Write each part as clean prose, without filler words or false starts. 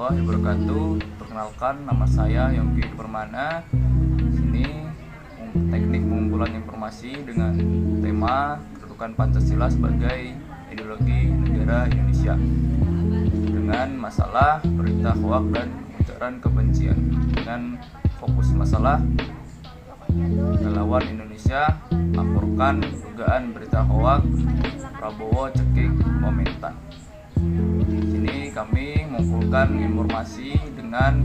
warahmatullahi wabarakatuh. Perkenalkan, nama saya Yongki Permana. Sini teknik pengumpulan informasi dengan tema kedudukan Pancasila sebagai ideologi negara Indonesia dengan masalah berita hoaks dan ujaran kebencian. Dengan fokus masalah relawan Indonesia laporkan dugaan berita hoaks Prabowo cekik Wamentan. Sini kami mengumpulkan informasi dengan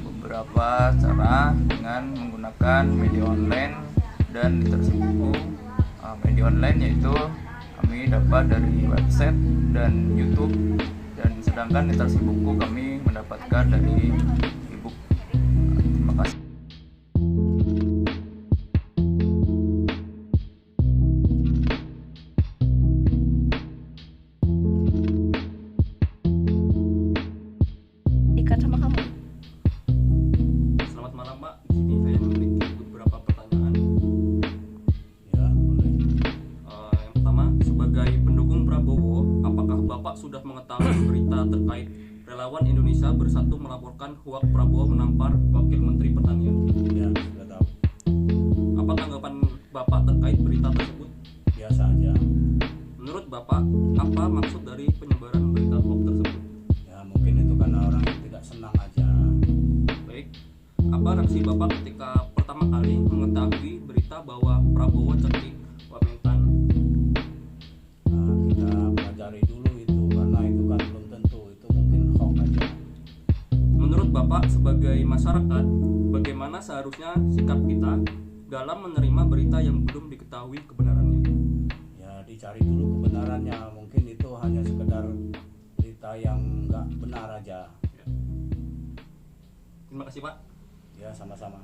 beberapa cara dengan menggunakan media online dan literasi buku. Media online yaitu kami dapat dari website dan YouTube, dan sedangkan literasi buku kami mendapatkan dari e-book. Terima kasih. Sama kamu. Selamat malam, Pak. Di sini saya memiliki beberapa pertanyaan. Ya, boleh. Yang pertama, sebagai pendukung Prabowo, apakah Bapak sudah mengetahui berita terkait relawan Indonesia Bersatu melaporkan hoaks Prabowo menampar Wakil Menteri Pertanian? Ya, sudah tahu. Apa tanggapan Bapak terkait berita tersebut? Biasa aja. Menurut Bapak, apa maksud dari penyebaran berita hoaks tersebut? Ya, mungkin itu karena orang yang tidak senang aja. Baik, apa reaksi Bapak ketika pertama kali mengetahui berita bahwa Prabowo cekik Wamentan? Nah, kita pelajari dulu itu, karena itu kan belum tentu, itu mungkin hoax aja. Menurut Bapak sebagai masyarakat, bagaimana seharusnya sikap kita dalam menerima berita yang belum diketahui kebenarannya? Ya, dicari dulu kebenarannya. Mungkin itu hanya sekedar berita yang nggak benar aja. Ya. Terima kasih, Pak. Ya, sama-sama.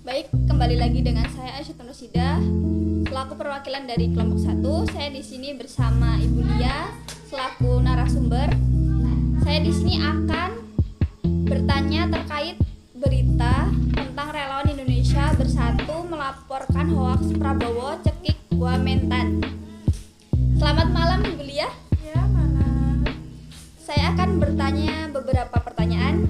Baik, kembali lagi dengan saya Aisyah Rosida selaku perwakilan dari kelompok 1. Saya di sini bersama Ibu Lia selaku narasumber. Saya di sini akan bertanya terkait berita tentang relawan Indonesia Bersatu melaporkan hoaks Prabowo cekik Wamentan. Selamat malam Ibu Lia. Ya, malam. Saya akan bertanya beberapa pertanyaan.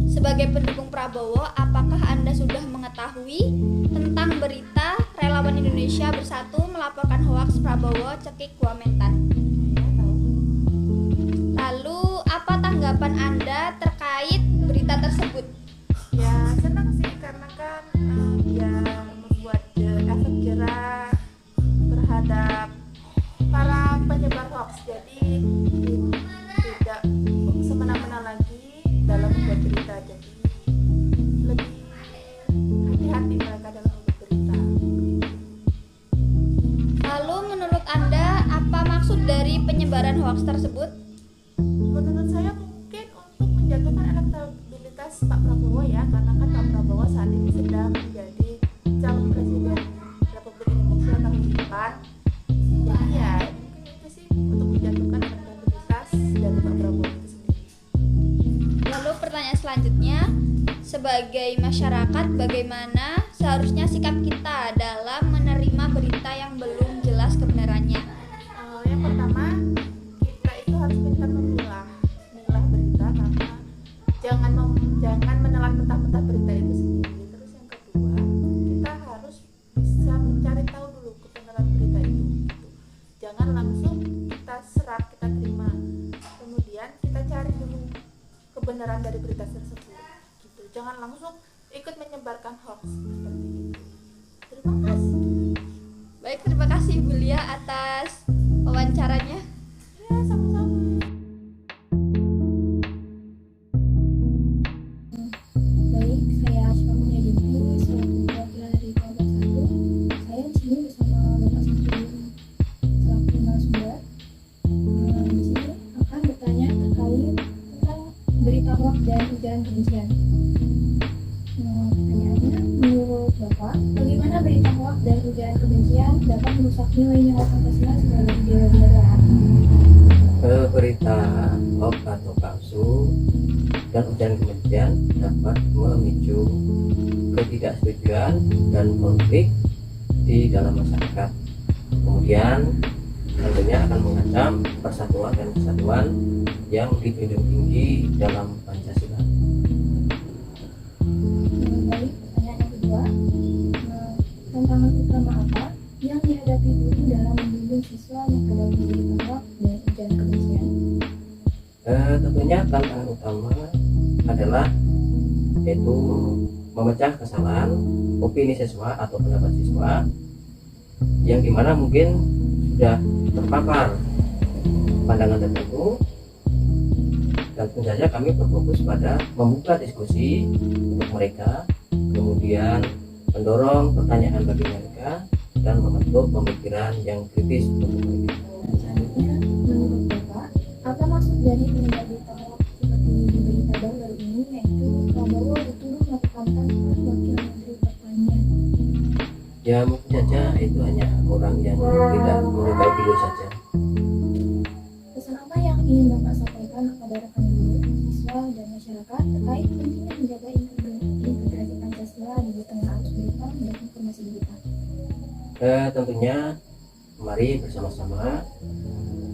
Sebagai pendukung Prabowo, apakah Anda sudah mengetahui tentang berita relawan Indonesia Bersatu melaporkan hoaks Prabowo cekik Wamentan? Ya, tahu. Lalu, apa tanggapan Anda terkait berita tersebut? Ya, senang sih karena kan biar membuat efek jerah terhadap para penyebar hoax. Jadi tidak semena-mena lagi dalam membuat berita. Jadi lebih hati-hati mereka dalam membuat berita. Lalu, menurut Anda, apa maksud dari penyebaran hoaks tersebut? Menurut saya mungkin untuk menjatuhkan elektabilitas Pak Prabowo ya, karena kan Pak Prabowo saat ini sedang menjadi calon presiden Republik Indonesia tahun depan. Jadi ya mungkin itu sih untuk menjatuhkan elektabilitas dari Pak Prabowo itu sendiri. Lalu, pertanyaan selanjutnya, sebagai masyarakat, bagaimana seharusnya sikap kita dalam menerima berita yang belum jelas kebenarannya? Yang pertama, kita itu harus pintar memilah berita, karena jangan menelan mentah-mentah berita itu sendiri. Terus yang kedua, kita harus bisa mencari tahu dulu kebenaran berita itu gitu. Jangan langsung kita serap, kita terima, kemudian kita cari dulu kebenaran dari berita tersebut gitu. Jangan langsung ikut menyebarkan hoax seperti itu. Terima kasih. Baik, terima kasih Ibu Lia atas wawancaranya. Ya, sama-sama. Baik, saya Asma Mulyadini selaku perwakilan dari kelompok 1. Saya di sini bersama Bapak Samsudin selaku narasumber. Di sini akan bertanya terkait tentang berita hoaks dan ujaran kebencian. Pertanyaannya, menurut Bapak, bagaimana berita hoaks dan ujaran kebencian dapat merusak nilai-nilai Pancasila sebagai ideologi negara? Berita hoax atau palsu dan ujaran kebencian dapat memicu ketidaksetujuan dan konflik di dalam masyarakat. kemudian tentunya akan mengancam persatuan dan kesatuan yang dijunjung tinggi dalam Pancasila. Baik, pertanyaan yang kedua, tantangan utama apa yang dihadapi guru dalam membimbing siswa menghadapi berita hoax dan ujaran kebencian? Tentunya tantangan utama adalah yaitu memecah kesalahan opini siswa atau pendapat siswa yang dimana mungkin sudah terpapar pandangan tertentu, dan tentu saja kami berfokus pada membuka diskusi untuk mereka, kemudian mendorong pertanyaan bagi mereka dan membentuk pemikiran yang kritis untuk mereka. Dan selanjutnya, menurut Bapak, apa maksud dari menyebar berita hoax seperti di berita baru ini, yaitu Prabowo dituduh melakukan tanpa wakil Menteri Pertanian? Ya mungkin saja itu hanya orang yang tidak menyukai beliau saja. Pesan apa yang ingin Bapak sampaikan kepada rekan guru, siswa, dan masyarakat terkait pentingnya menjaga integrasi Pancasila di tengah arus berita dan informasi digital? Tentunya mari bersama-sama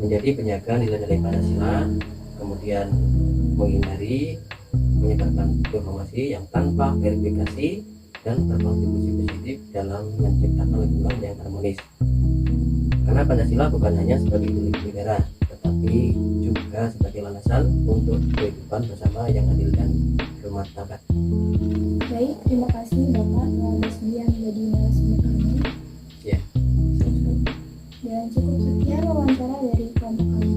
menjadi penjaga nilai-nilai Pancasila, kemudian menghindari menyebarkan informasi yang tanpa verifikasi dan berkontribusi positif dalam menciptakan lingkungan yang harmonis. Karena Pancasila bukan hanya sebagai ideologi negara, tetapi juga sebagai landasan untuk kehidupan bersama yang adil dan bermartabat. Baik, terima kasih Bapak telah bersedia menjadi narasumber kami. Ya, sama-sama. Dan cukup sekian wawancara dari kelompok kami.